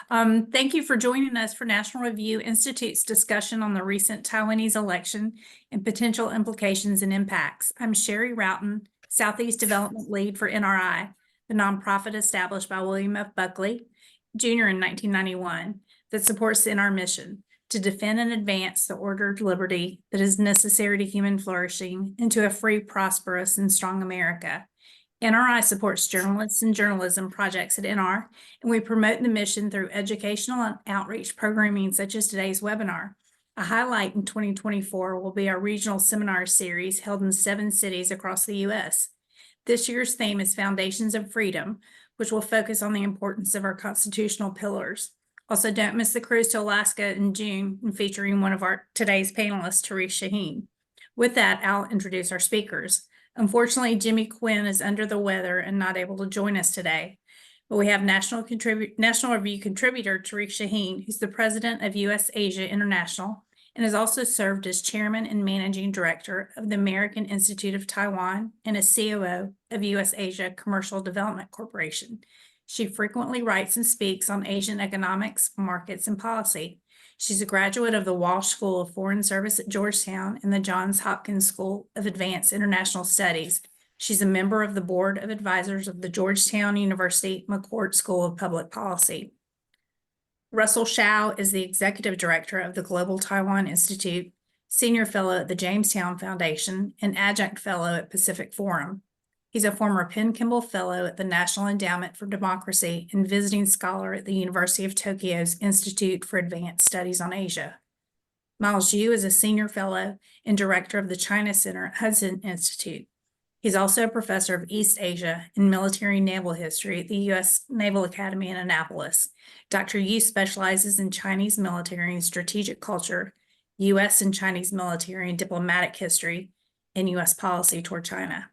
Thank you for joining us for National Review Institute's discussion on the recent Taiwanese election and potential implications and impacts. I'm Sherry Roughton, Southeast Development Lead for NRI, the nonprofit established by William F. Buckley Jr. in 1991 that supports our mission to defend and advance the ordered liberty that is necessary to human flourishing and to a free, prosperous, and strong America. NRI supports journalists and journalism projects at NR, and we promote the mission through educational and outreach programming such as today's webinar. A highlight in 2024 will be our regional seminar series held in 7 cities across the U.S. This year's theme is Foundations of Freedom, which will focus on the importance of our constitutional pillars. Also, don't miss the cruise to Alaska in June and featuring one of today's panelists, Thérèse Shaheen. With that, I'll introduce our speakers. Unfortunately, Jimmy Quinn is under the weather and not able to join us today. But we have National Review contributor Thérèse Shaheen, who's the president of U.S. Asia International, and has also served as chairman and managing director of the American Institute of Taiwan and as COO of U.S. Asia Commercial Development Corporation. She frequently writes and speaks on Asian economics, markets, and policy. She's a graduate of the Walsh School of Foreign Service at Georgetown and the Johns Hopkins School of Advanced International Studies. She's a member of the Board of Advisors of the Georgetown University McCourt School of Public Policy. Russell Hsiao is the Executive Director of the Global Taiwan Institute, Senior Fellow at the Jamestown Foundation, and Adjunct Fellow at Pacific Forum. He's a former Penn Kimball Fellow at the National Endowment for Democracy and visiting scholar at the University of Tokyo's Institute for Advanced Studies on Asia. Miles Yu is a Senior Fellow and Director of the China Center at Hudson Institute. He's also a professor of East Asia and military naval history at the U.S. Naval Academy in Annapolis. Dr. Yu specializes in Chinese military and strategic culture, U.S. and Chinese military and diplomatic history, and U.S. policy toward China.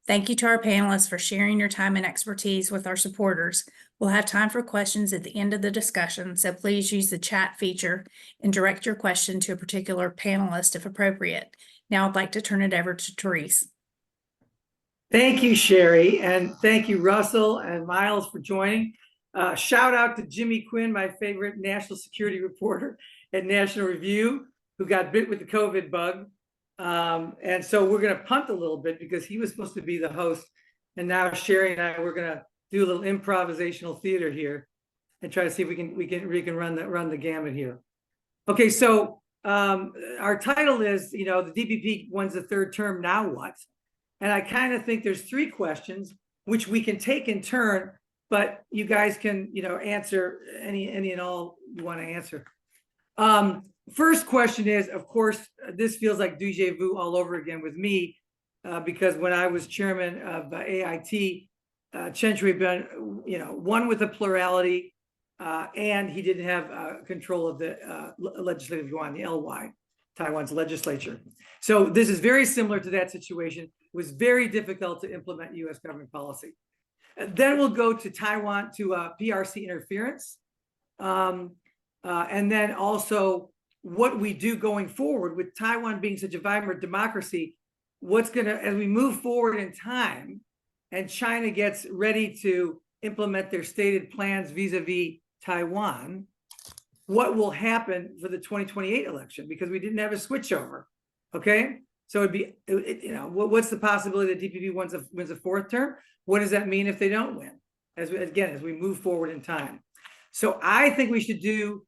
Thank you to our panelists for sharing your time and expertise with our supporters. We'll have time for questions at the end of the discussion, so please use the chat feature and direct your question to a particular panelist if appropriate. Now I'd like to turn it over to Thérèse. Thank you, Sherry, and thank you, Russell and Miles, for joining. Shout out to Jimmy Quinn, my favorite national security reporter at National Review, who got bit with the COVID bug. And so we're going to punt a little bit because he was supposed to be the host. And now Sherry and I, we're going to do a little improvisational theater here and try to see if we can run the gamut here. Okay, so our title is, the DPP wins the 3rd term, now what? And I kind of think there's 3 questions which we can take in turn, but you guys can, answer any and all you want to answer. First question is, of course, this feels like déjà vu all over again with me, because when I was chairman of AIT, Chen Shui-bian, won with a plurality, and he didn't have control of the legislative yuan, the LY, Taiwan's legislature. So this is very similar to that situation. It was very difficult to implement U.S. government policy. Then we'll go to Taiwan, to PRC interference, and then also what we do going forward with Taiwan being such a vibrant democracy. What's going to, as we move forward in time and China gets ready to implement their stated plans vis-a-vis Taiwan, what will happen for the 2028 election? Because we didn't have a switchover. Okay, so it'd be, what's the possibility that DPP wins a 4th term? What does that mean if they don't win? As we move forward in time. So I think we should do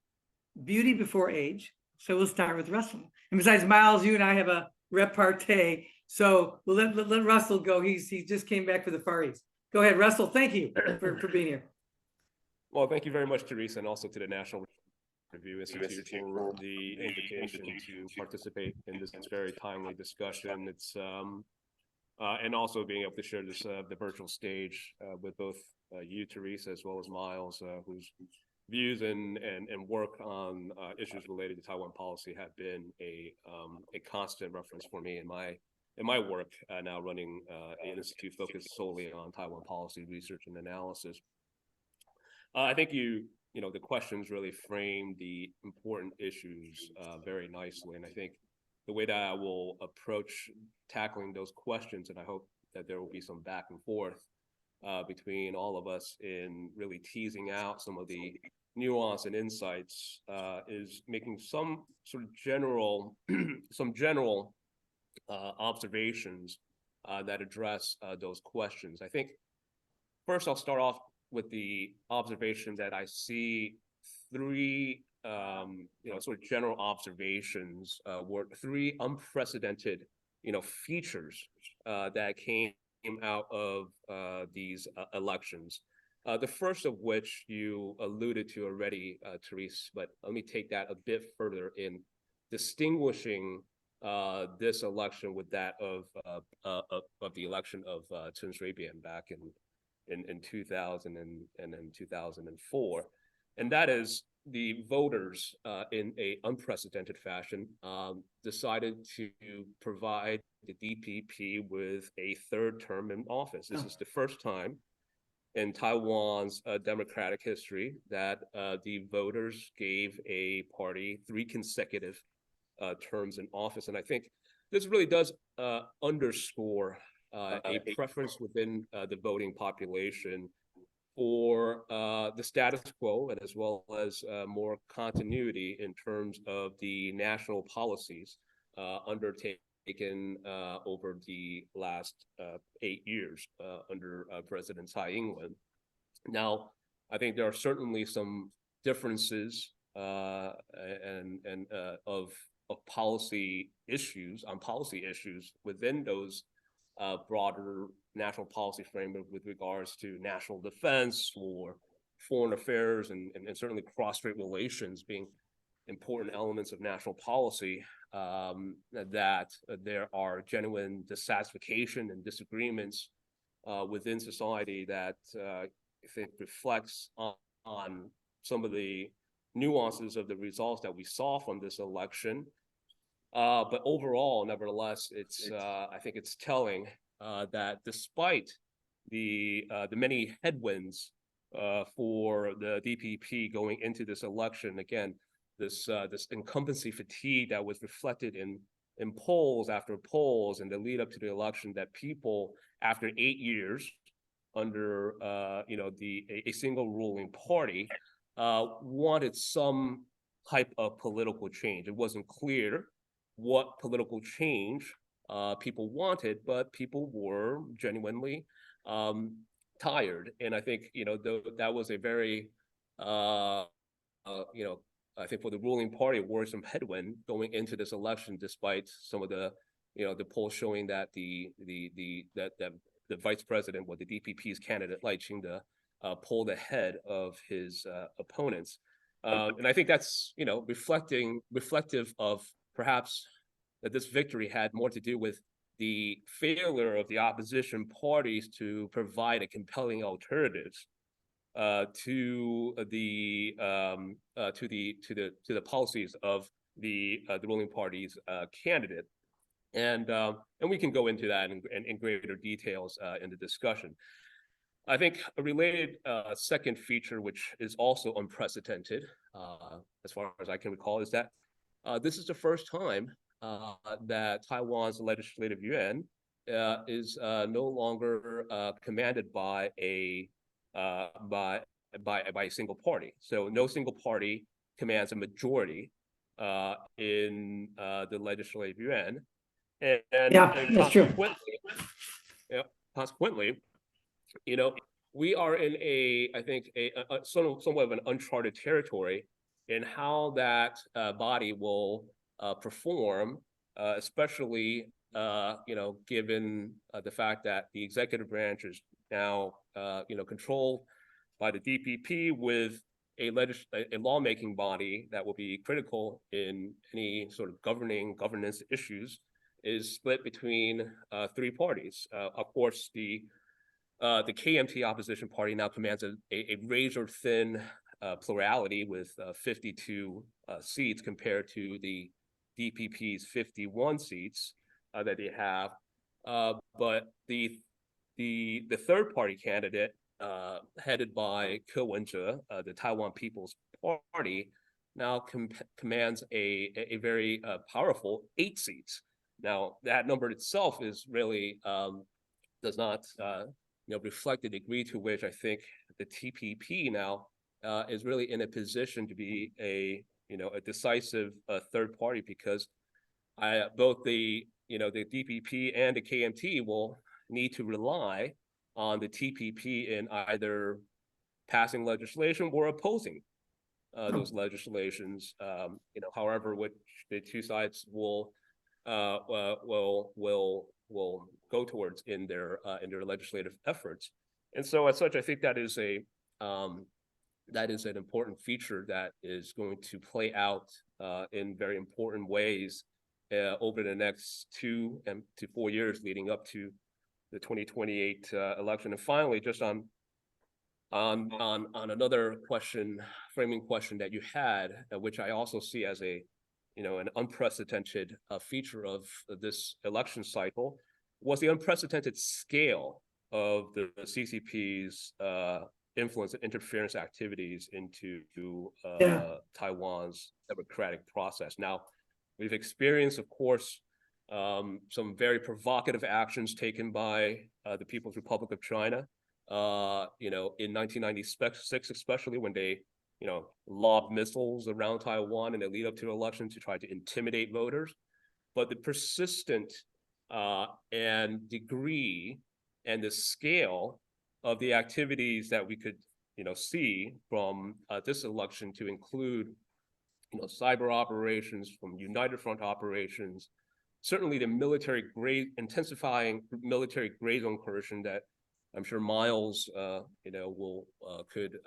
beauty before age. So we'll start with Russell. And besides, Miles, you and I have a repartee. So we'll let Russell go. He just came back for the Far East. Go ahead, Russell. Thank you for being here. Well, thank you very much, Thérèse, and also to the National Review Institute for the invitation to participate in this very timely discussion. It's and also being able to share this the virtual stage with both you, Thérèse, as well as Miles, whose views and work on issues related to Taiwan policy have been a constant reference for me in my work, now running an institute focused solely on Taiwan policy research and analysis. I think the questions really frame the important issues very nicely, and I think the way that I will approach tackling those questions, and I hope that there will be some back and forth, between all of us in really teasing out some of the nuance and insights is making some sort of general, observations that address those questions. I think first I'll start off with the observation that I see three, sort of general observations were three unprecedented, features that came out of these elections. The first of which you alluded to already, Thérèse, but let me take that a bit further in distinguishing this election with that of the election of Chen Shui-bian back in 2000 and in 2004, and that is the voters in a unprecedented fashion decided to provide the DPP with a third term in office. This is the first time in Taiwan's democratic history that the voters gave a party 3 consecutive terms in office. And I think this really does underscore a preference within the voting population for the status quo, and as well as more continuity in terms of the national policies undertaken over the last 8 years under President Tsai Ing-wen. Now, I think there are certainly some differences and of policy issues within those broader national policy framework with regards to national defense or foreign affairs and certainly cross-strait relations being important elements of national policy, that there are genuine dissatisfaction and disagreements within society that I think reflects on some of the nuances of the results that we saw from this election. But overall, nevertheless, I think it's telling that despite the many headwinds for the DPP going into this election, again, this incumbency fatigue that was reflected in polls after polls and the lead up to the election, that people after 8 years under a single ruling party wanted some type of political change. It wasn't clear what political change people wanted, but people were genuinely tired. And I think, that was a very, I think for the ruling party, worrisome headwind going into this election, despite some of the, the polls showing that the vice president, or the DPP's candidate, Lai Ching-te, pulled ahead of his opponents. And I think that's, reflective of perhaps that this victory had more to do with the failure of the opposition parties to provide a compelling alternative to the policies of the ruling party's candidate, and we can go into that in greater details in the discussion. I think a related second feature, which is also unprecedented, as far as I can recall, is that this is the first time that Taiwan's legislative yuan is no longer commanded by a single party. So no single party commands a majority in the legislative yuan, and that's true. Consequently, we are in I think somewhat of an uncharted territory in how that body will perform, especially given the fact that the executive branch is now controlled by the DPP, with a lawmaking body that will be critical in any sort of governance issues is split between 3 parties. Of course, the KMT opposition party now commands a razor-thin plurality with 52 seats compared to the DPP's 51 seats that they have. But the third party candidate, headed by Ke Wen-je, the Taiwan People's Party, now commands a very powerful 8 seats. Now, that number itself is really does not reflect the degree to which I think the TPP now is really in a position to be a decisive third party, because both the DPP and the KMT will need to rely on the TPP in either passing legislation or opposing those legislations. However, which the two sides will go towards in their legislative efforts. And so, as such, I think that is an important feature that is going to play out in very important ways over the next 2 to 4 years leading up to the 2028 election. And finally, just on another framing question that you had, which I also see as an unprecedented feature of this election cycle, was the unprecedented scale of the CCP's influence and interference activities into Taiwan's democratic process. Now, we've experienced, of course, some very provocative actions taken by the People's Republic of China, in 1996, especially when they, lobbed missiles around Taiwan in the lead up to the election to try to intimidate voters. But the persistent and degree and the scale of the activities that we could, see from this election, to include, cyber operations, from United Front operations, certainly the intensifying military gray zone coercion that I'm sure Miles, could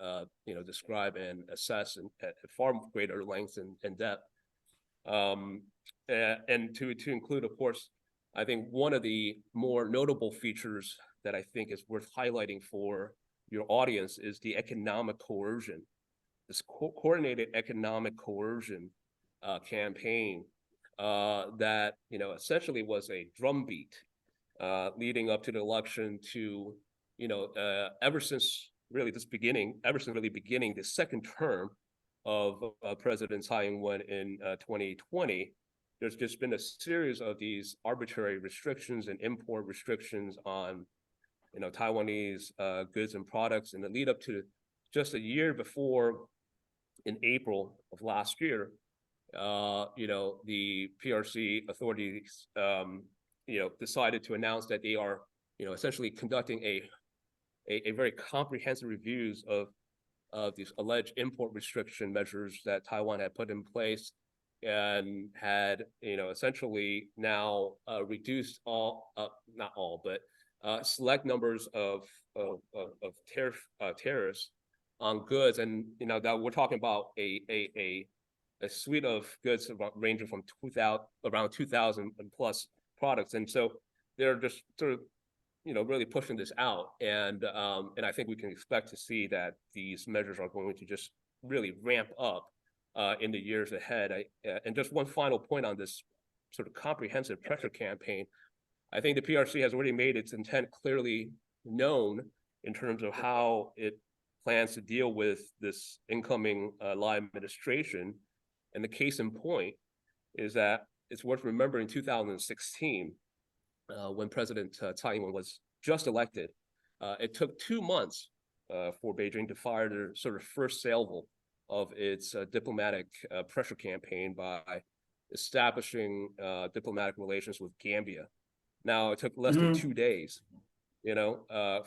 describe and assess at far greater length and depth, and to include, of course, I think one of the more notable features that I think is worth highlighting for your audience is the economic coercion, this coordinated economic coercion campaign that essentially was a drumbeat leading up to the election to ever since really beginning the second term of President Tsai Ing-wen in 2020. There's just been a series of these arbitrary restrictions and import restrictions on Taiwanese goods and products, in the lead up to just a year before, in April of last year, the PRC authorities decided to announce that they are essentially conducting a very comprehensive reviews of these alleged import restriction measures that Taiwan had put in place, and had essentially now reduced not all, but select numbers of tariffs on goods. And that we're talking about a suite of goods ranging from around 2,000 plus products. And so they're just sort of really pushing this out, and I think we can expect to see that these measures are going to just really ramp up in the years ahead. And just one final point on this sort of comprehensive pressure campaign, I think the PRC has already made its intent clearly known in terms of how it plans to deal with this incoming Lai administration. And the case in point is that it's worth remembering 2016, when President Tsai Ing-wen was just elected, it took 2 months for Beijing to fire their sort of first salvo of its diplomatic pressure campaign by establishing diplomatic relations with Gambia. Now, it took less than 2 days,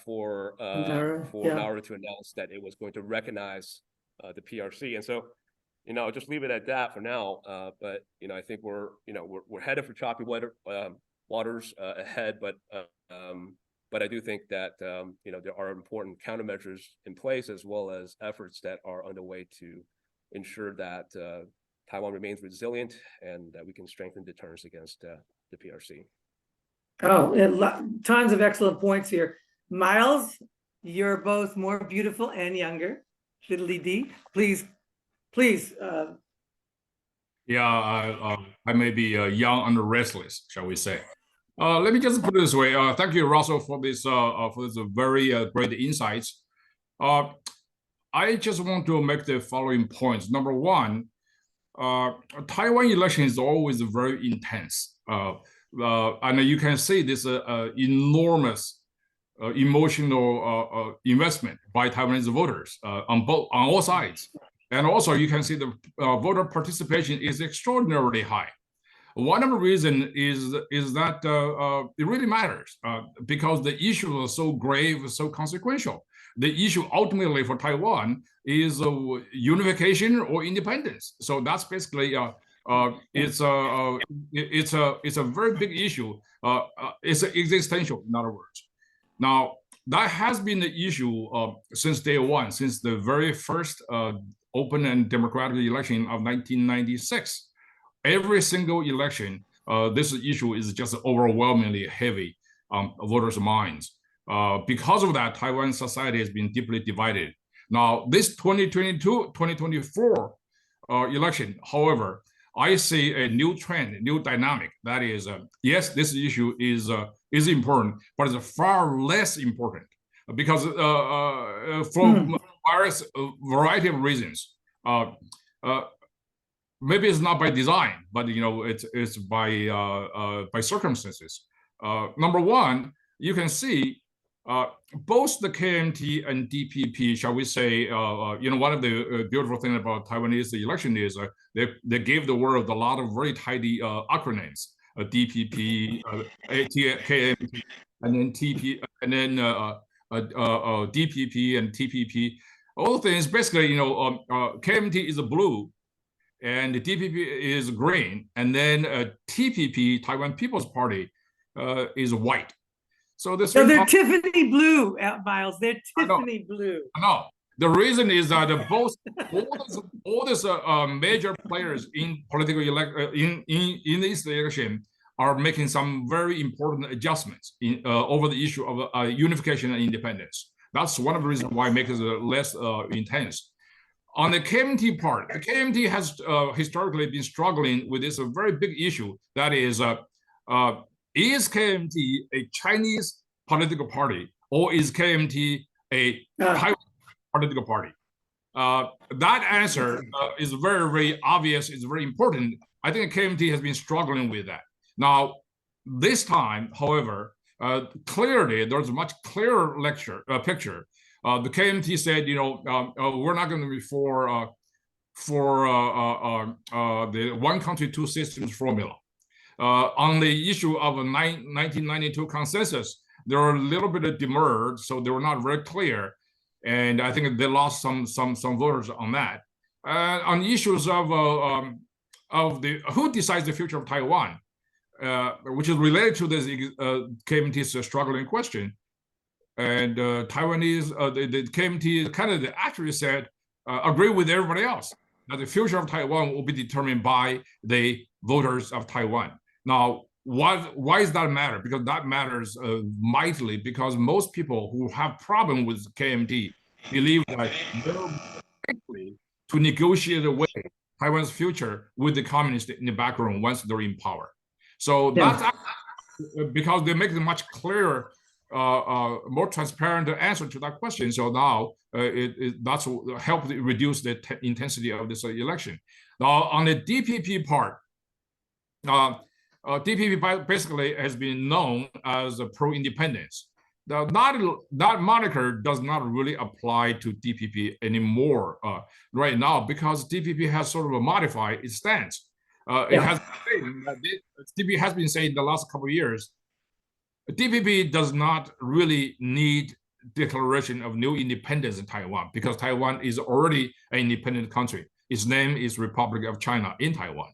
for Nauru to announce that it was going to recognize the PRC. And so, I'll just leave it at that for now. But I think we're headed for choppy waters ahead. But I do think that there are important countermeasures in place, as well as efforts that are underway to ensure that Taiwan remains resilient and that we can strengthen deterrence against the PRC. Oh, tons of excellent points here. Miles, you're both more beautiful and younger. Fiddly D, please. I may be young and restless, shall we say. Let me just put it this way. Thank you, Russell, for this very great insights. I just want to make the following points. Number one, Taiwan election is always very intense. And you can see this enormous emotional investment by Taiwanese voters on all sides. And also you can see the voter participation is extraordinarily high. One of the reasons is that it really matters because the issues are so grave, so consequential. The issue ultimately for Taiwan is unification or independence. So that's basically it's a very big issue. It's existential, in other words. Now that has been the issue since day one, since the very first open and democratic election of 1996. Every single election, this issue is just overwhelmingly heavy on voters' minds. Because of that, Taiwan society has been deeply divided. Now, this 2022-2024 election, however, I see a new trend, a new dynamic. That is, yes, this issue is important, but it's far less important because for various variety of reasons. Maybe it's not by design, but it's by circumstances. Number one, you can see both the KMT and DPP, shall we say, one of the beautiful things about Taiwanese election is they gave the world a lot of very tidy acronyms: DPP, KMT, and then TP, and then DPP and TPP. All things basically, KMT is a blue, and the DPP is green, and then TPP, Taiwan People's Party, is white. So this. So they're Tiffany blue, Miles. They're Tiffany blue. No, the reason is that all these major players in political in this election are making some very important adjustments over the issue of unification and independence. That's one of the reasons why it makes it less intense. On the KMT part, the KMT has historically been struggling with this very big issue. That is KMT a Chinese political party, or is KMT a Taiwan political party? That answer is very, very obvious. It's very important. I think KMT has been struggling with that. Now, this time, however, clearly there's a much clearer picture. The KMT said, we're not going to be for the one country, two systems formula. On the issue of a 1992 consensus, there were a little bit of demurred, so they were not very clear, and I think they lost some voters on that. On the issues of the who decides the future of Taiwan, which is related to this KMT's struggling question. And Taiwanese, the KMT candidate actually said, agree with everybody else, that the future of Taiwan will be determined by the voters of Taiwan. Now, why does that matter? Because that matters mightily, because most people who have problem with KMT believe that they're likely to negotiate away Taiwan's future with the communists in the background once they're in power. So that's because they make it much clearer, more transparent answer to that question. So now that's helped reduce the intensity of this election. Now on the DPP part, DPP basically has been known as a pro-independence. Now, that moniker does not really apply to DPP anymore right now, because DPP has sort of modified its stance. DPP has been saying the last couple of years, DPP does not really need declaration of new independence in Taiwan, because Taiwan is already an independent country. Its name is Republic of China in Taiwan.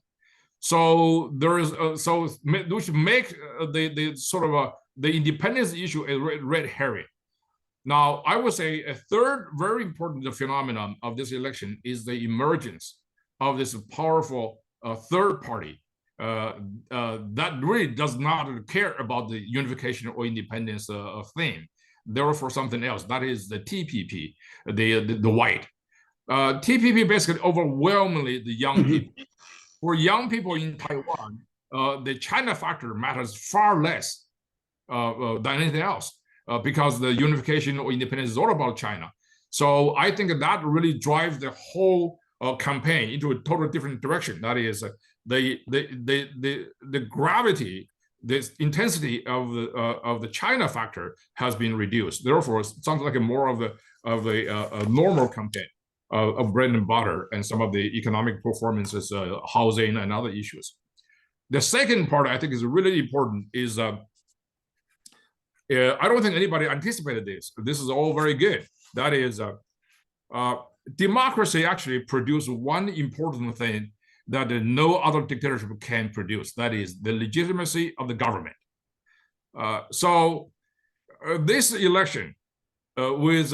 So there is we should make the sort of the independence issue a red herring. Now, I would say a third very important phenomenon of this election is the emergence of this powerful third party that really does not care about the unification or independence thing. They're for something else. That is the TPP, the white. TPP basically overwhelmingly the young people. For young people in Taiwan, the China factor matters far less than anything else, because the unification or independence is all about China. So I think that really drives the whole campaign into a totally different direction. That is the gravity this intensity of the China factor has been reduced. Therefore, it sounds like a more of a normal campaign of bread and butter and some of the economic performances, housing and other issues. The second part I think is really important is I don't think anybody anticipated this. This is all very good. That is, democracy actually produced one important thing that no other dictatorship can produce. That is the legitimacy of the government. So this election with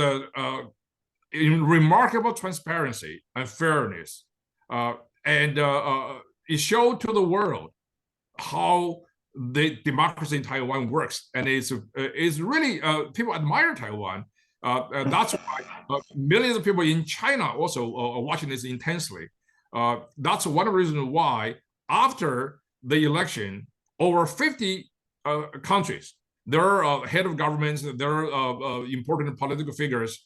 in remarkable transparency and fairness, and it showed to the world how the democracy in Taiwan works, and it's really people admire Taiwan. That's why millions of people in China also are watching this intensely. That's one of the reasons why after the election, over 50 countries, their head of governments, their important political figures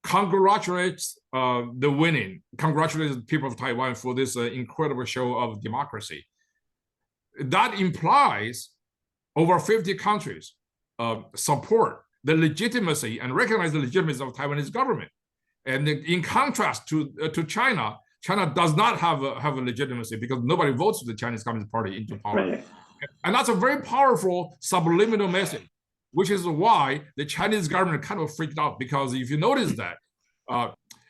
congratulates the winning, congratulates the people of Taiwan for this incredible show of democracy. That implies over 50 countries support the legitimacy and recognize the legitimacy of the Taiwanese government. And in contrast to China, China does not have a legitimacy because nobody votes for the Chinese Communist Party into power. Right. And that's a very powerful subliminal message, which is why the Chinese government kind of freaked out, because if you notice that,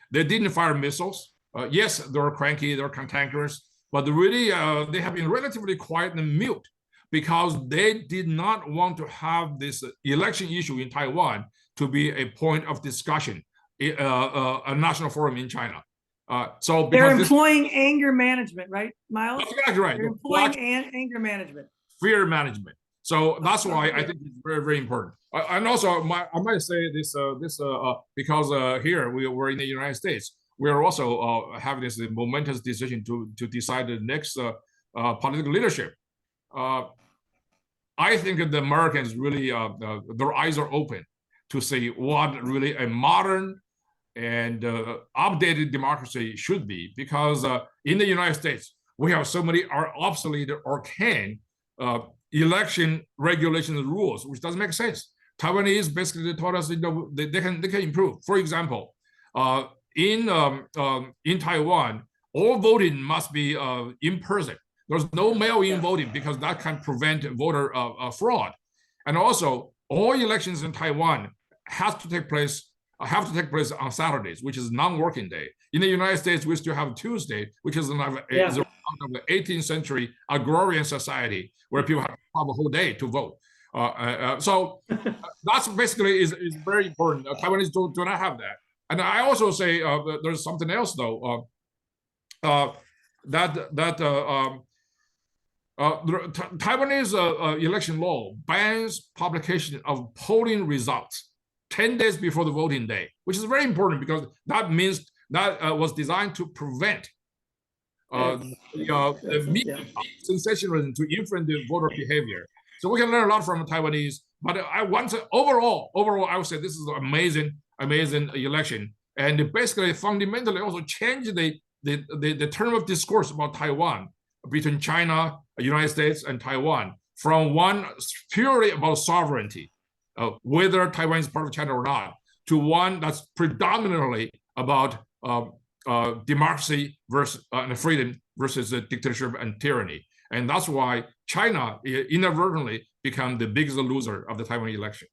they didn't fire missiles. Yes, they were cranky, they were cantankerous, but really they have been relatively quiet and mute because they did not want to have this election issue in Taiwan to be a point of discussion, a national forum in China. So they're employing anger management, right, Miles? That's exactly right. They're employing anger management. Fear management. So that's why I think it's very, very important. And also, I might say this because here we're in the United States, we are also having this momentous decision to decide the next political leadership. I think the Americans really, their eyes are open to see what really a modern and updated democracy should be, because in the United States, we have so many obsolete or arcane election regulations and rules, which doesn't make sense. Taiwanese basically told us, they can improve. For example, in Taiwan, all voting must be in person. There's no mail-in voting because that can prevent voter fraud. And also, all elections in Taiwan have to take place on Saturdays, which is non-working day. In the United States, we still have Tuesday, which is the 18th century agrarian society where people have a whole day to vote. So that's basically is very important. Taiwanese do not have that. And I also say there's something else though, Taiwanese election law bans publication of polling results 10 days before the voting day, which is very important because that means that was designed to prevent the media sensationalism to influence the voter behavior. So we can learn a lot from Taiwanese, but I want to overall, I would say this is an amazing election. And it basically fundamentally also changed the term of discourse about Taiwan between China, the United States, and Taiwan from one purely about sovereignty, whether Taiwan is part of China or not, to one that's predominantly about democracy versus and freedom versus dictatorship and tyranny. And that's why China inadvertently became the biggest loser of the Taiwan election.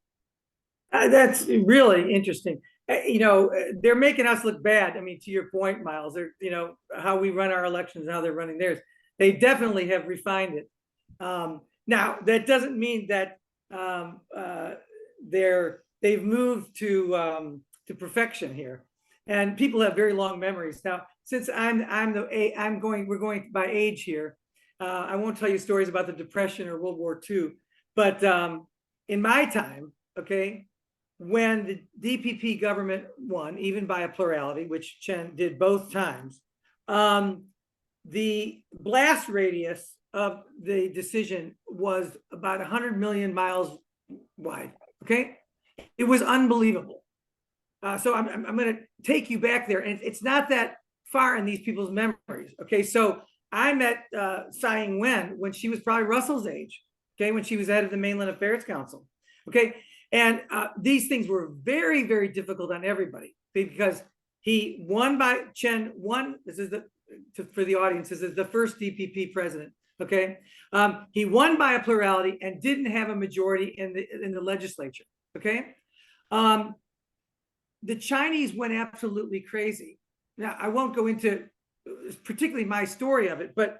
That's really interesting. They're making us look bad. I mean, to your point, Miles, they're, how we run our elections and how they're running theirs. They definitely have refined it. Now, that doesn't mean that they've moved to perfection here, and people have very long memories. Now, since we're going by age here. I won't tell you stories about the Depression or World War II, but in my time, okay, when the DPP government won, even by a plurality, which Chen did both times, the blast radius of the decision was about 100 million miles wide, okay? It was unbelievable. So I'm going to take you back there, and it's not that far in these people's memories, okay? So I met Tsai Ing-wen when she was probably Russell's age, okay, when she was head of the Mainland Affairs Council, okay? And these things were very, very difficult on everybody because he won by, Chen won, this is for the audience, this is the first DPP president, okay? He won by a plurality and didn't have a majority in the legislature, okay? The Chinese went absolutely crazy. Now, I won't go into particularly my story of it, but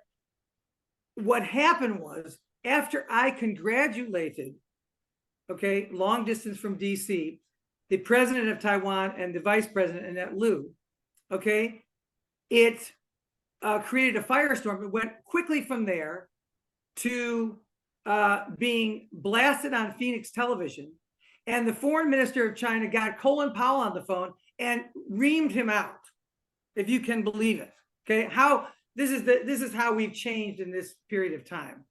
what happened was after I congratulated, okay, long distance from DC, the president of Taiwan and the vice president, Annette Lu, okay, it created a firestorm. It went quickly from there to being blasted on Phoenix television. And the foreign minister of China got Colin Powell on the phone and reamed him out, if you can believe it. Okay, this is how we've changed in this period of time.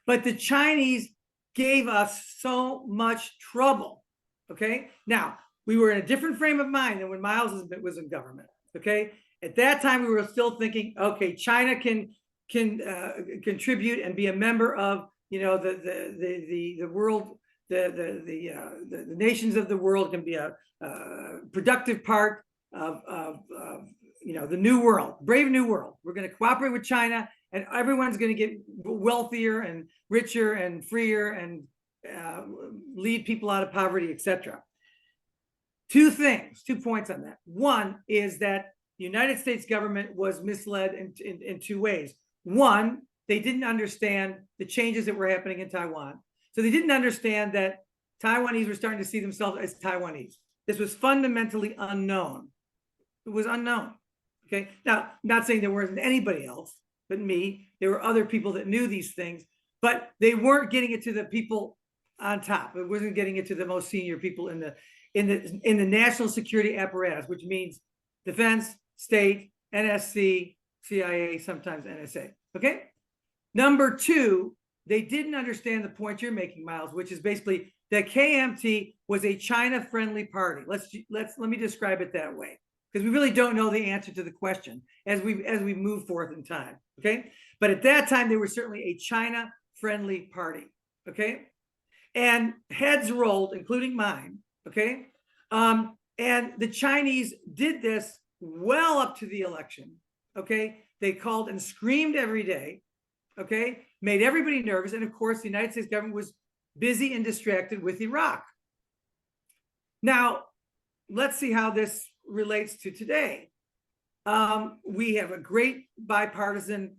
But the Chinese gave us so much trouble. Okay, now we were in a different frame of mind than when Miles was in government. Okay, at that time we were still thinking, okay, China can contribute and be a member of, you know, the world. The nations of the world can be a productive part of you know, the new world, brave new world. We're going to cooperate with China, and everyone's going to get wealthier and richer and freer and lead people out of poverty, etc. Two points on that. One is that the United States government was misled in two ways. One, they didn't understand the changes that were happening in Taiwan. So they didn't understand that Taiwanese were starting to see themselves as Taiwanese. This was fundamentally unknown. It was unknown. Okay. Now, I'm not saying there wasn't anybody else but me. There were other people that knew these things, but they weren't getting it to the people on top. It wasn't getting it to the most senior people in the national security apparatus, which means defense, state, NSC, CIA, sometimes NSA. Okay. Number two, they didn't understand the point you're making, Miles, which is basically that KMT was a China-friendly party. Let me describe it that way, because we really don't know the answer to the question as we move forth in time. Okay, but at that time they were certainly a China-friendly party. Okay, and heads rolled, including mine. Okay, and the Chinese did this well up to the election. Okay, they called and screamed every day. Okay, made everybody nervous. And of course, the United States government was busy and distracted with Iraq. Now, let's see how this relates to today. We have a great bipartisan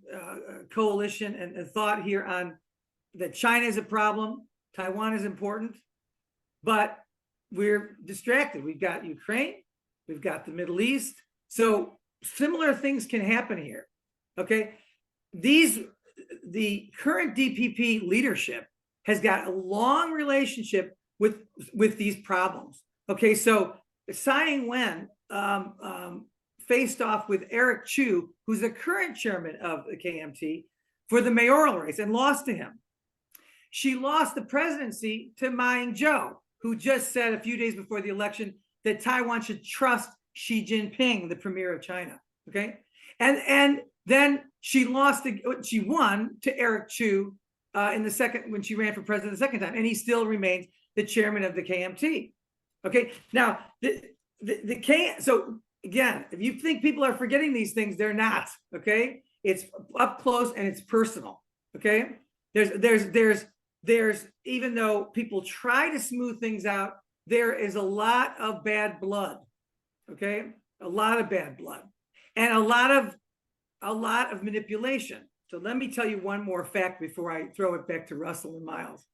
coalition and thought here on that China is a problem, Taiwan is important, but we're distracted. We've got Ukraine, we've got the Middle East. So similar things can happen here. Okay, the current DPP leadership has got a long relationship with these problems. Okay, so Tsai Ing-wen faced off with Eric Chu, who's the current chairman of the KMT, for the mayoral race and lost to him. She lost the presidency to Ma Ying-jeou, who just said a few days before the election that Taiwan should trust Xi Jinping, the premier of China. Okay, and then she won to Eric Chu in the second, when she ran for president the second time, and he still remains the chairman of the KMT. Okay, now so again, if you think people are forgetting these things, they're not. Okay, it's up close and it's personal. Okay, there's even though people try to smooth things out, there is a lot of bad blood. Okay, a lot of bad blood, and a lot of manipulation. So let me tell you one more fact before I throw it back to Russell and Miles.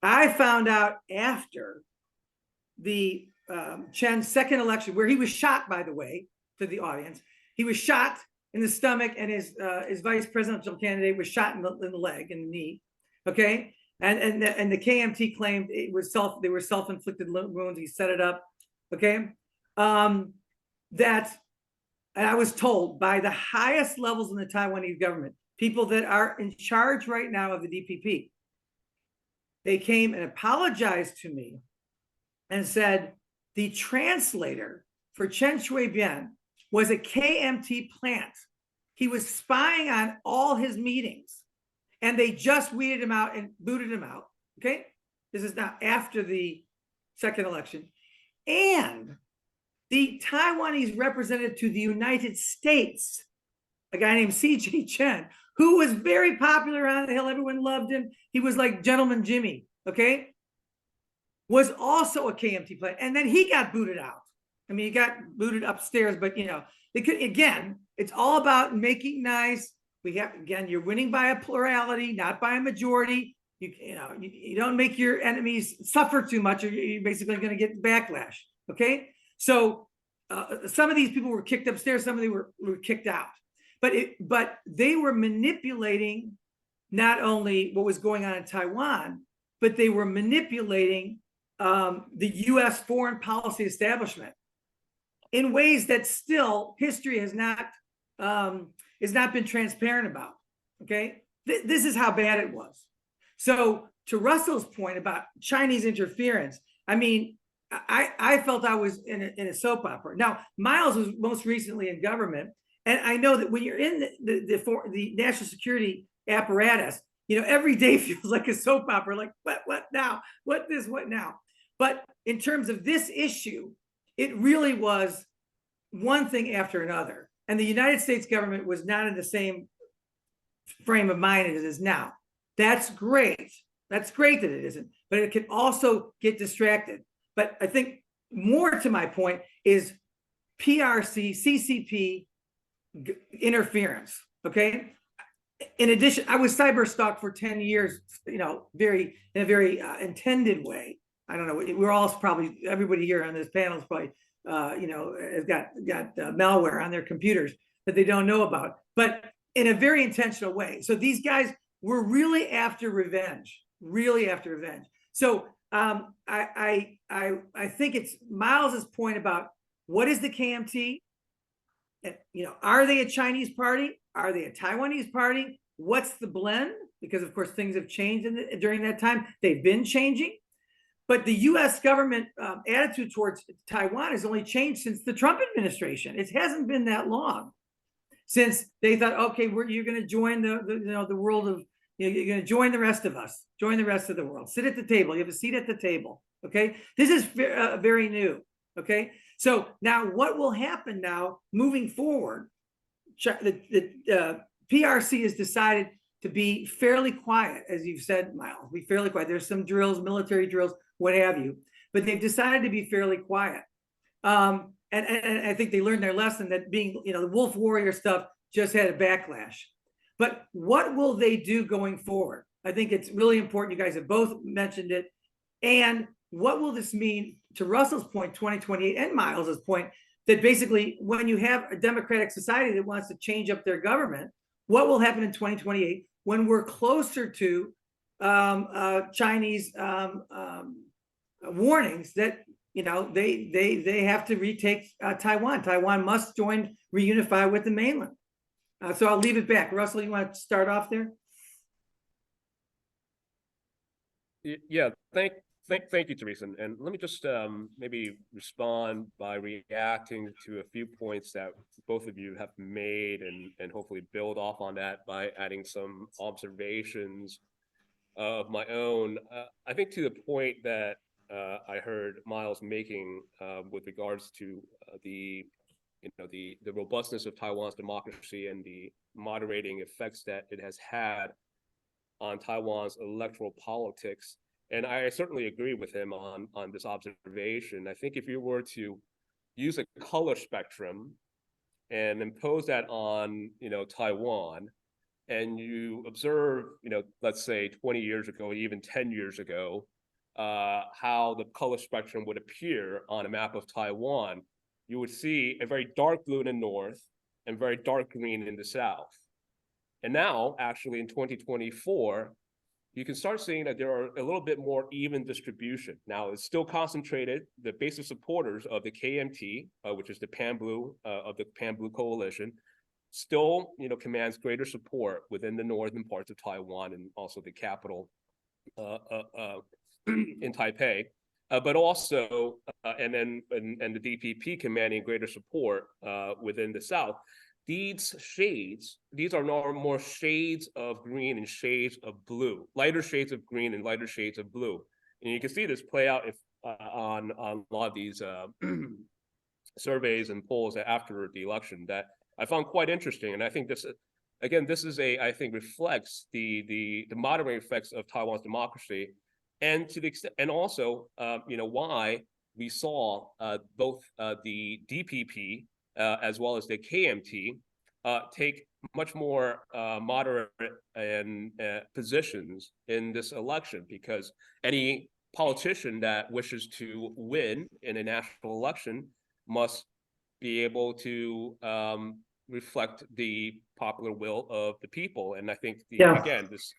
I found out after the Chen's second election, where he was shot, by the way, to the audience, he was shot in the stomach, and his vice presidential candidate was shot in the leg, in the knee. Okay, and the KMT claimed it was they were self-inflicted wounds. He set it up. Okay, and I was told by the highest levels in the Taiwanese government, people that are in charge right now of the DPP, they came and apologized to me and said the translator for Chen Shui-bian was a KMT plant. He was spying on all his meetings. and they just weeded him out and booted him out. Okay, this is now after the second election, and the Taiwanese representative to the United States, a guy named C.J. Chen, who was very popular on the Hill. Everyone loved him. He was like Gentleman Jimmy, okay? Was also a KMT player. And then he got booted out. I mean, he got booted upstairs, but they could, again, it's all about making nice. We have, again, you're winning by a plurality, not by a majority. You don't make your enemies suffer too much, or you're basically going to get backlash, okay? So some of these people were kicked upstairs, some of them were kicked out. But they were manipulating not only what was going on in Taiwan, but they were manipulating the U.S. foreign policy establishment in ways that still history has not been transparent about. Okay, this is how bad it was. So to Russell's point about Chinese interference, I mean, I felt I was in a soap opera. Now, Miles was most recently in government. And I know that when you're in the national security apparatus, every day feels like a soap opera, like what now? What now? But in terms of this issue, it really was one thing after another. And the United States government was not in the same frame of mind as it is now. That's great. That's great that it isn't, but it can also get distracted. But I think more to my point is PRC, CCP, interference. Okay. In addition, I was cyber stalked for 10 years, in a very intended way. I don't know. We're all probably, everybody here on this panel is probably, has got malware on their computers that they don't know about, but in a very intentional way. So these guys were really after revenge, So I think it's Miles's point about what is the KMT? And, are they a Chinese party? Are they a Taiwanese party? What's the blend? Because of course things have changed during that time. They've been changing, but the U.S. government attitude towards Taiwan has only changed since the Trump administration. It hasn't been that long since they thought, okay, you're going to join the world of, you're going to join the rest of us, join the rest of the world. Sit at the table. You have a seat at the table. Okay, this is very new. Okay. So now what will happen now moving forward? The PRC has decided to be fairly quiet, as you've said, Miles, be fairly quiet. There's some drills, military drills, what have you, but they've decided to be fairly quiet. And I think they learned their lesson that being, the wolf warrior stuff just had a backlash. But what will they do going forward? I think it's really important. You guys have both mentioned it. And what will this mean, to Russell's point, 2028, and Miles's point, that basically when you have a democratic society that wants to change up their government, what will happen in 2028 when we're closer to Chinese warnings that they have to retake Taiwan. Taiwan must reunify with the mainland. So I'll leave it back. Russell, you want to start off there? Yeah, thank you, Thérèse. And let me just maybe respond by reacting to a few points that both of you have made, and hopefully build off on that by adding some observations of my own. I think to the point that I heard Miles making with regards to the robustness of Taiwan's democracy and the moderating effects that it has had on Taiwan's electoral politics. And I certainly agree with him on this observation. I think if you were to use a color spectrum and impose that on, Taiwan, and you observe, let's say 20 years ago, even 10 years ago, how the color spectrum would appear on a map of Taiwan, you would see a very dark blue in the north and very dark green in the south. And now, actually, in 2024, you can start seeing that there are a little bit more even distribution. Now, it's still concentrated. The base of supporters of the KMT, which is the Pan-Blue of the Pan-Blue coalition, still, commands greater support within the northern parts of Taiwan and also the capital in Taipei. But also, and the DPP commanding greater support within the South. these are more shades of green and shades of blue, lighter shades of green and lighter shades of blue. And you can see this play out on a lot of these surveys and polls after the election that I found quite interesting. And I think this, again, this is I think reflects the moderating effects of Taiwan's democracy, and to the extent, and also, why we saw both the DPP as well as the KMT take much more moderate and positions in this election, because any politician that wishes to win in a national election must be able to reflect the popular will of the people. And I think again, this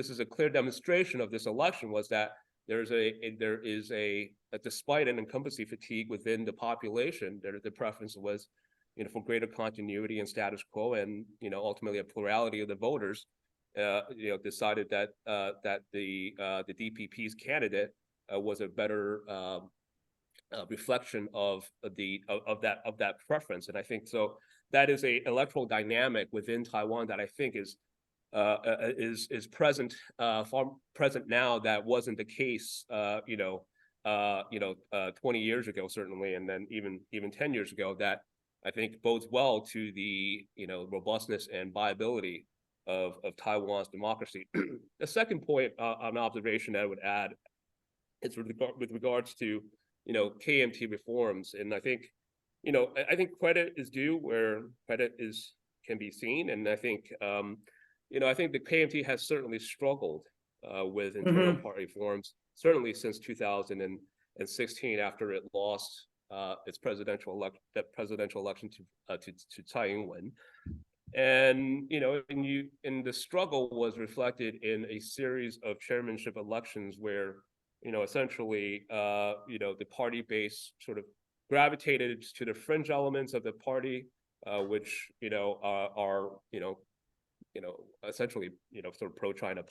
is a clear demonstration of this election, was that there is a despite an incumbency fatigue within the population, the preference was for greater continuity and status quo, and ultimately a plurality of the voters decided that the DPP's candidate was a better reflection of that preference. And I think so that is a electoral dynamic within Taiwan that I think is present, far present now, that wasn't the case 20 years ago, certainly, and then even 10 years ago, that I think bodes well to the robustness and viability of Taiwan's democracy. The second point, an observation that I would add, is with regards to KMT reforms. And I think credit is due where credit can be seen, and I think I think the KMT has certainly struggled with internal party reforms, certainly since 2016, after it lost its presidential election to Tsai Ing-wen. And the struggle was reflected in a series of chairmanship elections where essentially the party base sort of gravitated to the fringe elements of the party, which are essentially sort of pro-China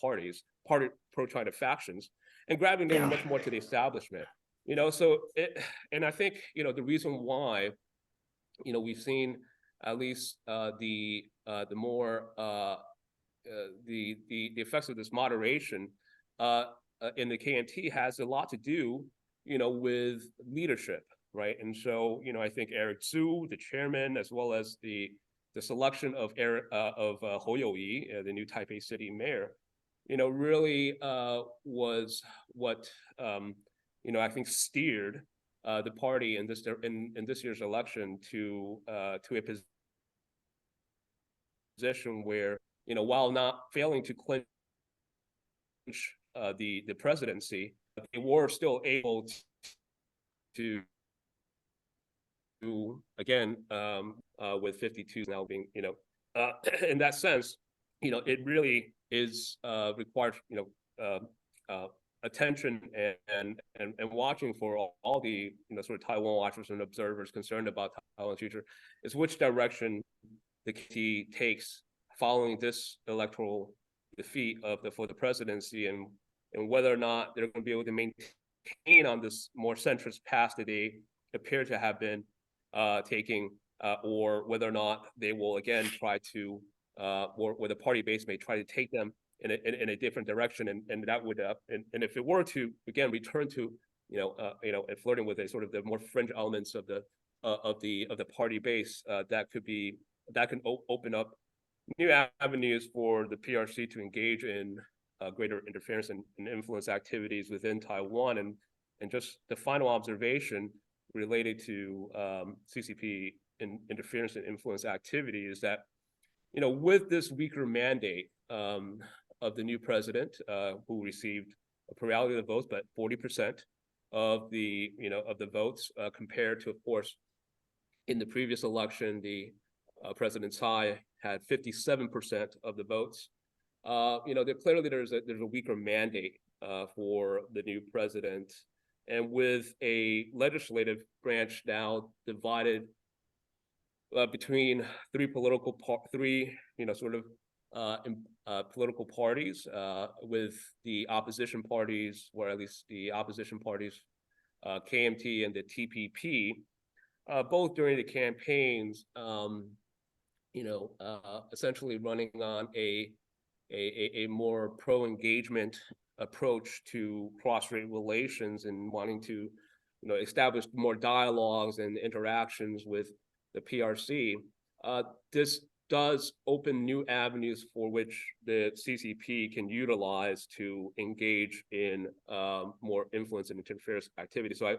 pro-China factions, and gravitated much more to the establishment. And I think the reason why we've seen at least the effects of this moderation in the KMT has a lot to do with leadership, right? And so I think Eric Zhu, the chairman, as well as the selection of Hou You-yi, the new Taipei city mayor, really was what I think steered the party in this year's election to a position where while not failing to clinch the presidency, they were still able to again with 52 now being in that sense it really is required attention and watching for all the sort of Taiwan watchers and observers concerned about Taiwan's future, is which direction the KT takes following this electoral defeat for the presidency, and whether or not they're going to be able to maintain on this more centrist path that they appear to have been taking, or whether or not they will again try to, or the party base may try to take them in a different direction, and that would and if it were to again return to flirting with a sort of the more fringe elements of the party base, that can open up new avenues for the PRC to engage in greater interference and influence activities within Taiwan. And just the final observation related to CCP interference and influence activity is that with this weaker mandate of the new president, who received a plurality of the votes, but 40% of the votes, compared to, of course, in the previous election, the President Tsai had 57% of the votes. Clearly there's a weaker mandate for the new president, and with a legislative branch now divided between three political parties, with the opposition parties, or at least the opposition parties, KMT and the TPP, both during the campaigns essentially running on a more pro-engagement approach to cross-strait relations and wanting to, establish more dialogues and interactions with the PRC. This does open new avenues for which the CCP can utilize to engage in more influence and interference activity. So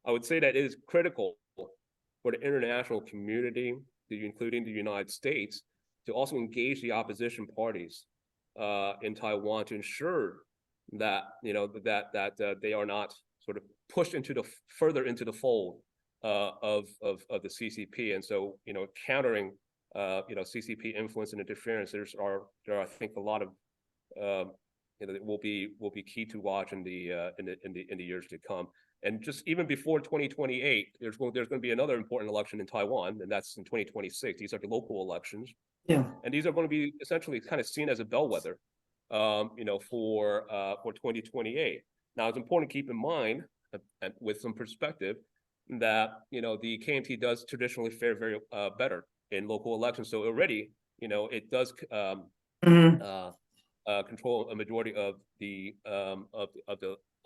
I would say that it is critical for the international community, including the United States, to also engage the opposition parties in Taiwan to ensure that that they are not sort of pushed further into the fold of the CCP. And so countering CCP influence and interference, there are I think a lot of that will be key to watch in the years to come. And just even before 2028, there's going to be another important election in Taiwan, and that's in 2026. These are the local elections. Yeah. And these are going to be essentially kind of seen as a bellwether, for 2028. Now, it's important to keep in mind, with some perspective, that the KMT does traditionally fare very better in local elections. So already, it does control a majority of the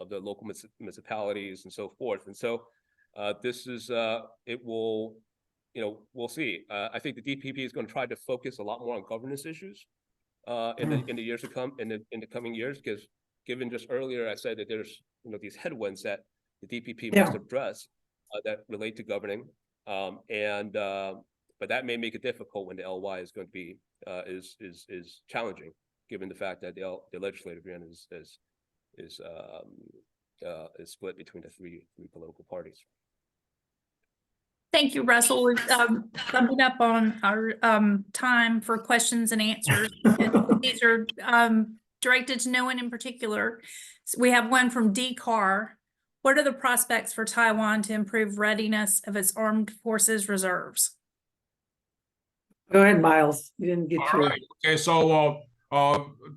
local municipalities and so forth. And so this is it will, we'll see. I think the DPP is going to try to focus a lot more on governance issues in the years to come, in the coming years, because given just earlier I said that there's these headwinds that the DPP must address that relate to governing, but that may make it difficult when the LY is going to be is challenging, given the fact that the legislative branch is split between the three political parties. Thank you, Russell. We're coming up on our time for questions and answers. And these are directed to no one in particular. So we have one from D. Carr. What are the prospects for Taiwan to improve readiness of its armed forces reserves? Go ahead, Miles. You didn't get All right. Okay, so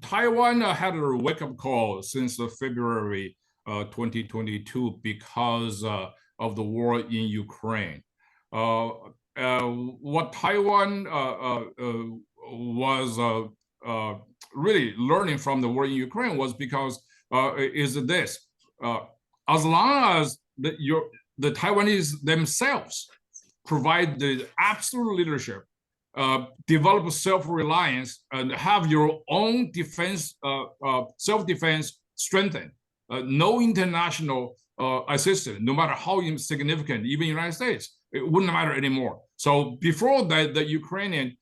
Taiwan had a wake-up call since February 2022 because of the war in Ukraine. What Taiwan was really learning from the war in Ukraine was because is this: as long as the Taiwanese themselves provide the absolute leadership, develop self-reliance, and have your own defense, self-defense strengthened, no international assistance, no matter how insignificant, even United States, it wouldn't matter anymore. So before that, the Ukrainian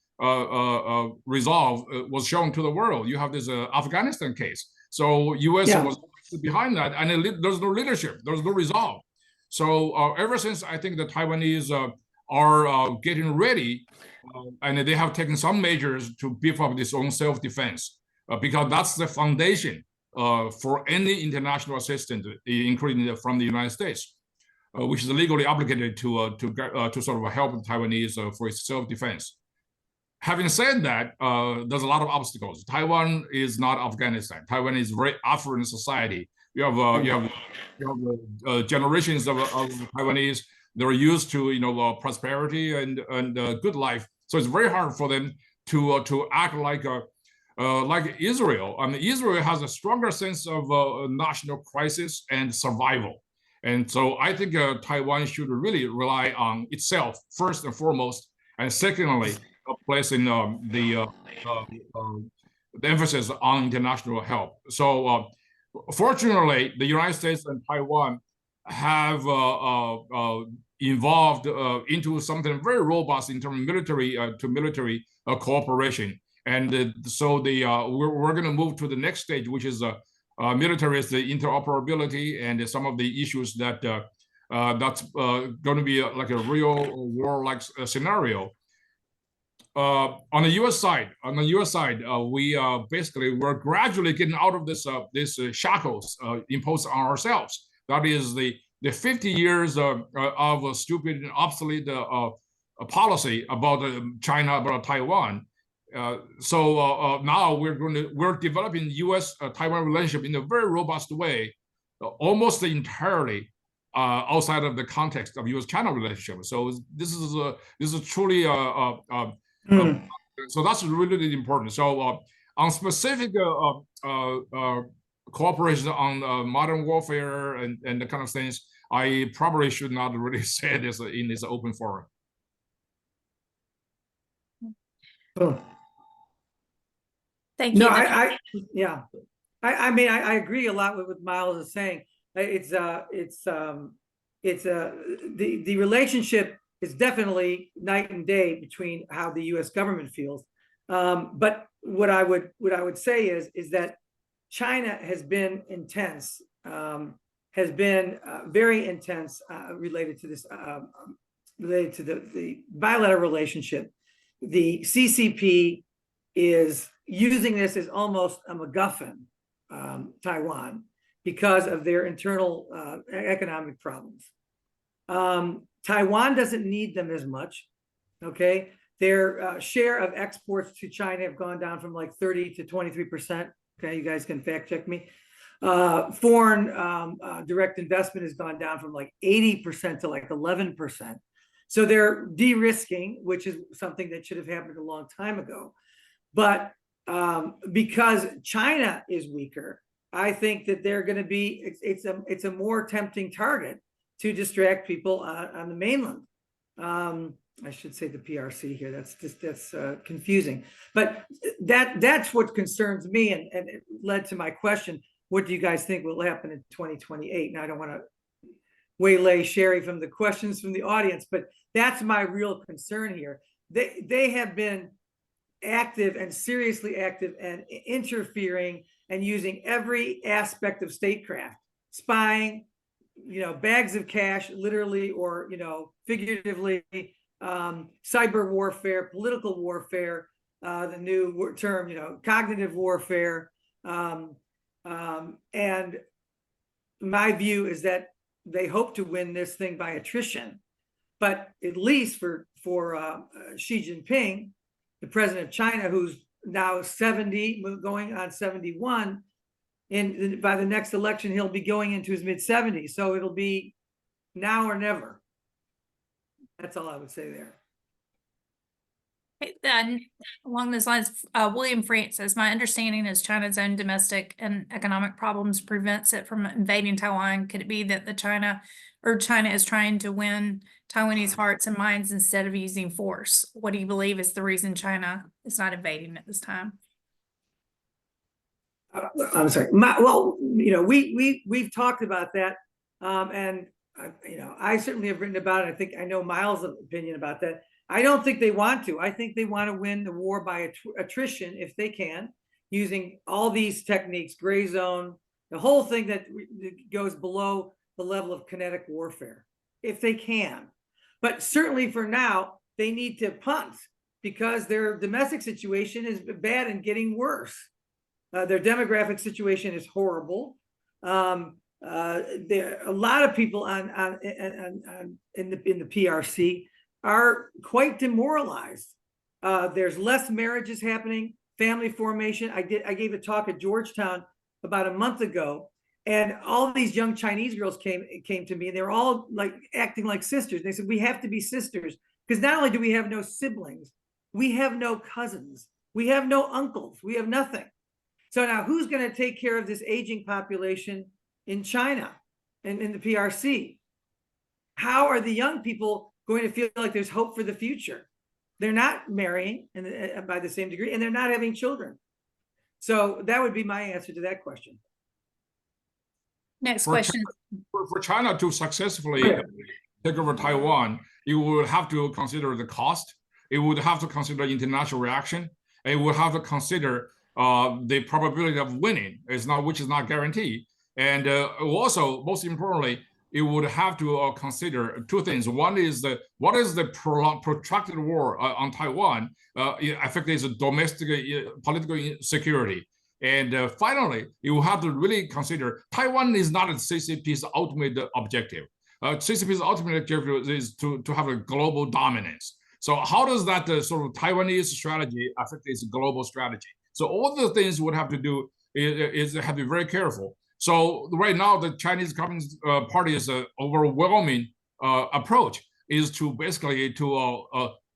resolve was shown to the world. You have this Afghanistan case. So U.S. was behind that, and there's no leadership, there's no resolve. So ever since, I think the Taiwanese are getting ready, and they have taken some measures to beef up this own self-defense, because that's the foundation for any international assistance, including from the United States, which is legally obligated to sort of help the Taiwanese for its self-defense. Having said that, there's a lot of obstacles. Taiwan is not Afghanistan. Taiwan is a very affluent society. You have generations of Taiwanese. They're used to prosperity and good life. So it's very hard for them to act like Israel. I mean, Israel has a stronger sense of national crisis and survival. And so I think Taiwan should really rely on itself first and foremost, and secondly, placing the emphasis on international help. So fortunately, the United States and Taiwan have evolved into something very robust in terms of military to military cooperation. And so we're going to move to the next stage, which is military interoperability and some of the issues that that's going to be like a real war-like scenario. On the U.S. side, we're gradually getting out of this shackles imposed on ourselves. That is the 50 years of stupid and obsolete policy about China, about Taiwan. So now we're developing U.S.-Taiwan relationship in a very robust way, almost entirely outside of the context of U.S.-China relationship. So this is truly So that's really important. So on specific cooperation on modern warfare and the kind of things, I probably should not really say this in this open forum. Thank you. No, I mean, I agree a lot with what Miles is saying. The relationship is definitely night and day between how the U.S. government feels. But what I would say is that China has been intense, has been very intense related to this, related to the bilateral relationship. The CCP is using this as almost a MacGuffin, Taiwan, because of their internal economic problems. Taiwan doesn't need them as much, okay? Their share of exports to China have gone down from like 30 to 23%. Okay, you guys can fact check me. Foreign direct investment has gone down from like 80% to like 11%. So they're de-risking, which is something that should have happened a long time ago. But because China is weaker, I think that they're going to be, it's a more tempting target to distract people on the mainland. I should say the PRC here. That's confusing. But that's what concerns me, and it led to my question: what do you guys think will happen in 2028? Now, I don't want to waylay Sherry from the questions from the audience, but that's my real concern here. They have been active and seriously active and interfering and using every aspect of statecraft, spying, bags of cash, literally or figuratively, cyber warfare, political warfare, the new term, cognitive warfare, and my view is that they hope to win this thing by attrition. But at least for Xi Jinping, the president of China, who's now 70, going on 71, and by the next election, he'll be going into his mid-70s. So it'll be now or never. That's all I would say there. Then along those lines, William France says, my understanding is China's own domestic and economic problems prevents it from invading Taiwan. Could it be that China is trying to win Taiwanese hearts and minds instead of using force? What do you believe is the reason China is not invading at this time? I'm sorry. Well, we've talked about that, and I certainly have written about it. I think I know Miles' opinion about that. I don't think they want to. I think they want to win the war by attrition if they can, using all these techniques, gray zone, the whole thing that goes below the level of kinetic warfare, if they can. But certainly for now, they need to punt because their domestic situation is bad and getting worse. Their demographic situation is horrible. There a lot of people in the PRC are quite demoralized. There's less marriages happening, family formation. I gave a talk at Georgetown about a month ago, and all these young Chinese girls came to me, and they were all like acting like sisters. They said, we have to be sisters, because not only do we have no siblings, we have no cousins, we have no uncles, we have nothing. So now who's going to take care of this aging population in China and in the PRC? How are the young people going to feel like there's hope for the future? They're not marrying by the same degree, and they're not having children. So that would be my answer to that question. Next question. For China to successfully take over Taiwan, you would have to consider the cost. It would have to consider international reaction. It would have to consider the probability of winning, which is not guaranteed. And also, most importantly, it would have to consider two things. One is what is the protracted war on Taiwan affect its domestic political security. And finally, you will have to really consider Taiwan is not CCP's ultimate objective. CCP's ultimate objective is to have a global dominance. So how does that sort of Taiwanese strategy affect its global strategy? So all the things would have to do is have to be very careful. So right now, the Chinese Communist Party's overwhelming approach is to basically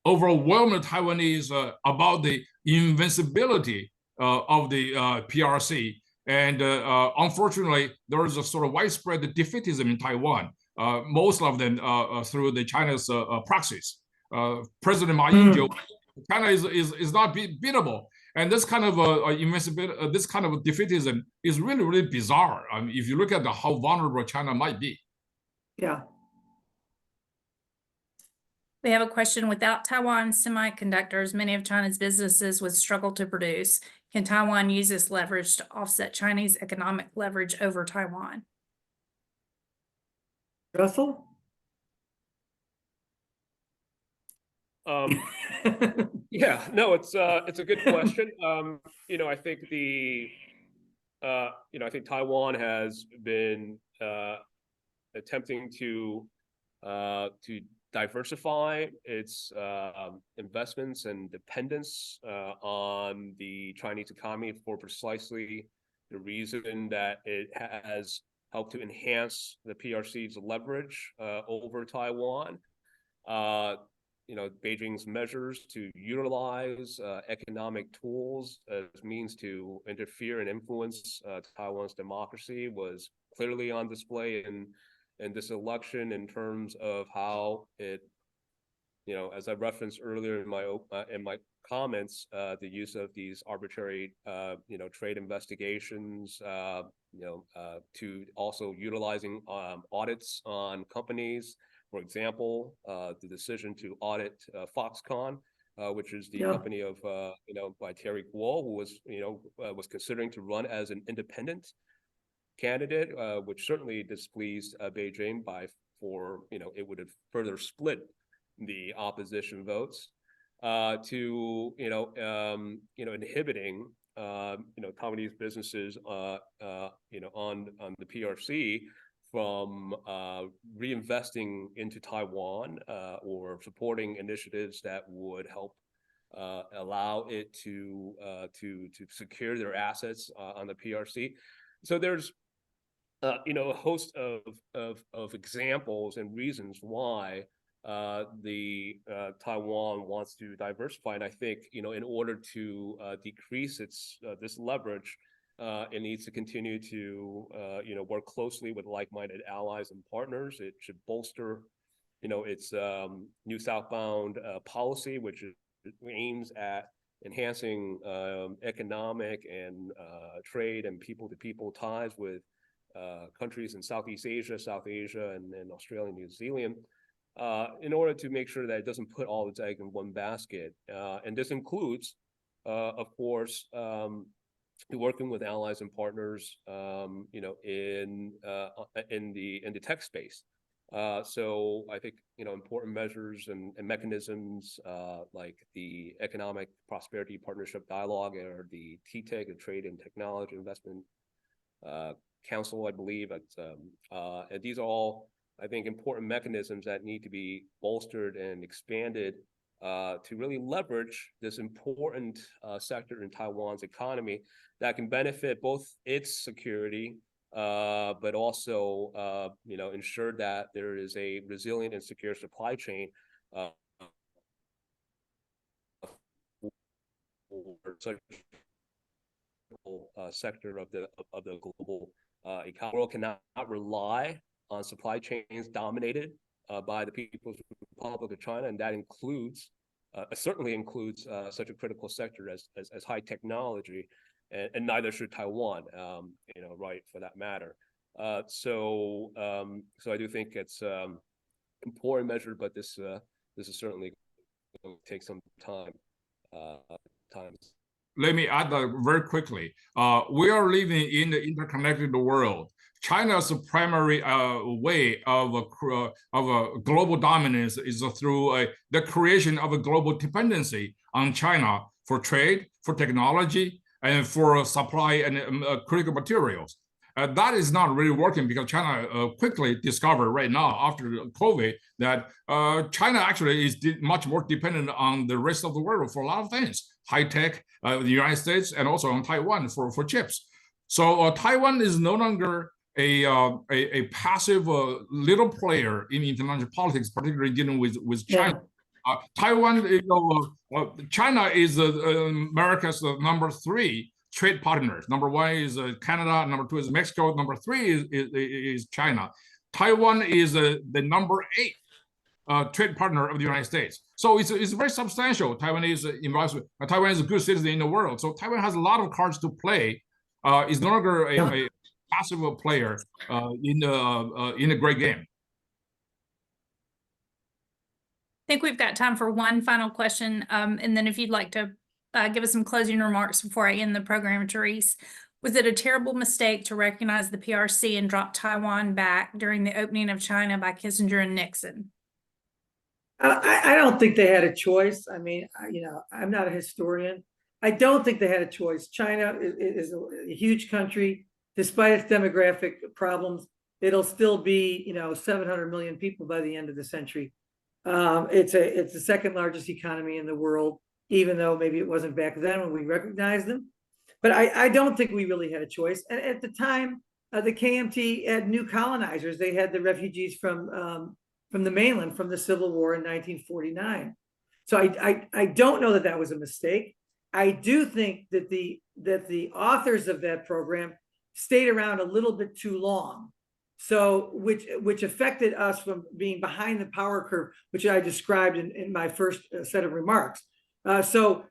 overwhelmed Taiwanese about the invincibility of the PRC. And unfortunately, there is a sort of widespread defeatism in Taiwan, most of them through the China's proxies. President Ma Ying-jeou, China is not beatable. And this kind of invincibility, this kind of defeatism is really, really bizarre. I mean, if you look at how vulnerable China might be. Yeah. We have a question. Without Taiwan semiconductors, many of China's businesses would struggle to produce. Can Taiwan use this leverage to offset Chinese economic leverage over Taiwan? Russell? Yeah, no, it's a good question. I think I think Taiwan has been attempting to diversify its investments and dependence on the Chinese economy for precisely the reason that it has helped to enhance the PRC's leverage over Taiwan. Beijing's measures to utilize economic tools as means to interfere and influence Taiwan's democracy was clearly on display in this election in terms of how it, as I referenced earlier in my comments, the use of these arbitrary, trade investigations, to also utilizing audits on companies. For example, the decision to audit Foxconn, which is the company of, by Terry Guo, who was considering to run as an independent candidate, which certainly displeased Beijing it would have further split the opposition votes, to inhibiting Taiwanese businesses on the PRC from reinvesting into Taiwan or supporting initiatives that would help allow it to secure their assets on the PRC. So there's a host of examples and reasons why the Taiwan wants to diversify, and I think in order to decrease this leverage, it needs to continue to work closely with like-minded allies and partners. It should bolster its new southbound policy, which aims at enhancing economic and trade and people-to-people ties with countries in Southeast Asia, South Asia, and Australia and New Zealand, in order to make sure that it doesn't put all its eggs in one basket. And this includes, of course, working with allies and partners, in the tech space. So I think important measures and mechanisms like the Economic Prosperity Partnership Dialogue, or the TTIC, the Trade and Technology Investment Council, I believe. And these are all, I think, important mechanisms that need to be bolstered and expanded to really leverage this important sector in Taiwan's economy that can benefit both its security, but also, ensure that there is a resilient and secure supply chain for such sector of the global economy. The world cannot rely on supply chains dominated by the People's Republic of China, and that includes, certainly includes, such a critical sector as high technology, and neither should Taiwan, right, for that matter. So I do think it's important measure, but this is certainly going to take some time. Let me add that very quickly. We are living in the interconnected world. China's primary way of a global dominance is through the creation of a global dependency on China for trade, for technology, and for supply and critical materials. That is not really working because China quickly discovered right now after COVID that China actually is much more dependent on the rest of the world for a lot of things, high tech, the United States, and also on Taiwan for chips. So Taiwan is no longer a passive little player in international politics, particularly dealing with China. Taiwan, China is America's number 3 trade partners. Number 1 is Canada, number 2 is Mexico, number 3 is China. Taiwan is the number 8 trade partner of the United States. So it's very substantial. Taiwan is a good citizen in the world. So Taiwan has a lot of cards to play. It's no longer a passive player in a great game. I think we've got time for one final question. And then if you'd like to give us some closing remarks before I end the program, Thérèse. Was it a terrible mistake to recognize the PRC and drop Taiwan back during the opening of China by Kissinger and Nixon? I don't think they had a choice. I mean, I'm not a historian. I don't think they had a choice. China is a huge country. Despite its demographic problems, it'll still be, 700 million people by the end of the century. It's the second largest economy in the world, even though maybe it wasn't back then when we recognized them. But I don't think we really had a choice. And at the time, the KMT had new colonizers. They had the refugees from the mainland from the Civil War in 1949. So I don't know that that was a mistake. I do think that the authors of that program stayed around a little bit too long. So which affected us from being behind the power curve, which I described in my first set of remarks. So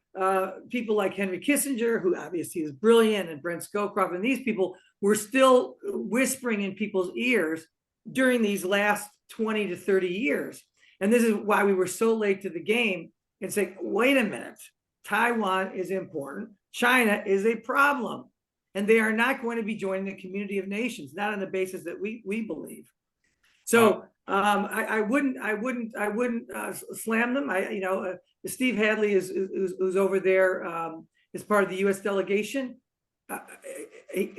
people like Henry Kissinger, who obviously is brilliant, and Brent Scowcroft, and these people were still whispering in people's ears during these last 20 to 30 years. And this is why we were so late to the game and say, wait a minute, Taiwan is important. China is a problem. And they are not going to be joining the community of nations, not on the basis that we believe. So I wouldn't slam them. Steve Hadley who's over there as part of the U.S. delegation.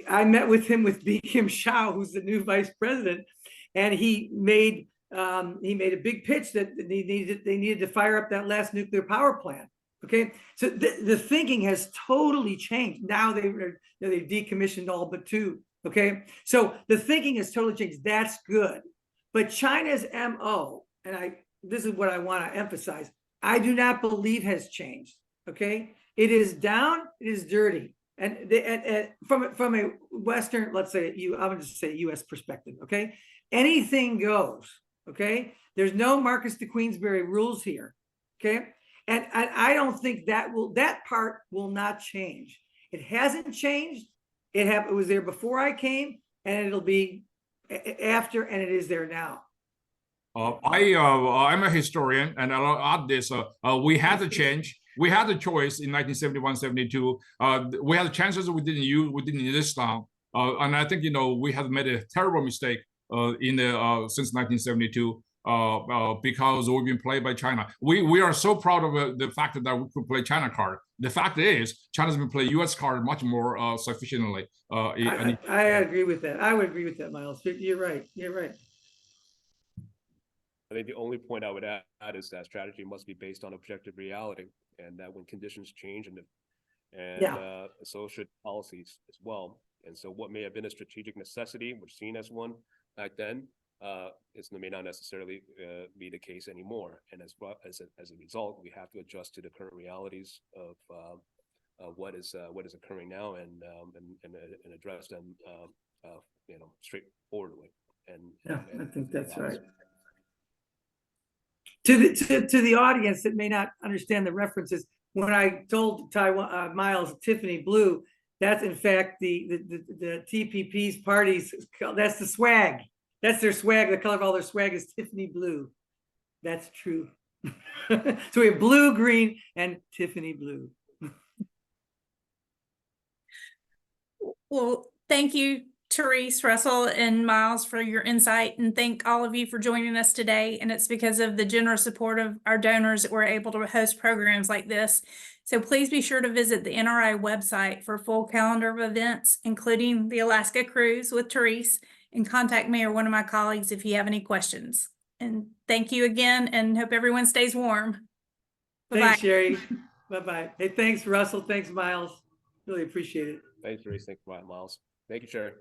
I met with him with Kim Hsiao, who's the new vice president, and he made a big pitch that they needed to fire up that last nuclear power plant. Okay, so the thinking has totally changed. Now they've decommissioned all but 2. Okay, so the thinking has totally changed. That's good. But China's MO, and this is what I want to emphasize, I do not believe has changed. Okay, it is down, it is dirty, and from a Western, let's say I'm going to say U.S. perspective. Okay, anything goes. Okay, there's no Marcus de Queensberry rules here. Okay. And I don't think that part will not change. It hasn't changed. It was there before I came, and it'll be after, and it is there now. I'm a historian, and I'll add this. We had to change. We had a choice in 1971, 72. We had chances we didn't use this time. And I think, we have made a terrible mistake since 1972. Because we've been played by China. We are so proud of the fact that we could play China card. The fact is, China's been playing U.S. card much more sufficiently. I agree with that. I would agree with that, Miles. You're right. You're right. I think the only point I would add is that strategy must be based on objective reality, and that when conditions change, so should policies as well. And so what may have been a strategic necessity, was seen as one back then, may not necessarily be the case anymore. And as a result, we have to adjust to the current realities of what is occurring now, and address them straightforwardly. I think that's right. To the audience that may not understand the references, when I told Miles Tiffany Blue, that's in fact the TPP's parties. That's the swag. That's their swag. The color of all their swag is Tiffany blue. That's true. So we have blue, green, and Tiffany blue. Well, thank you, Thérèse, Russell, and Miles, for your insight, and thank all of you for joining us today. And it's because of the generous support of our donors that we're able to host programs like this. So please be sure to visit the NRI website for a full calendar of events, including the Alaska cruise with Thérèse, and contact me or one of my colleagues if you have any questions. And thank you again, and hope everyone stays warm. Bye-bye. Thanks, Sherry. Bye-bye. Hey, thanks, Russell. Thanks, Miles. Really appreciate it. Thanks, Thérèse. Thanks, Miles. Thank you, Sherry.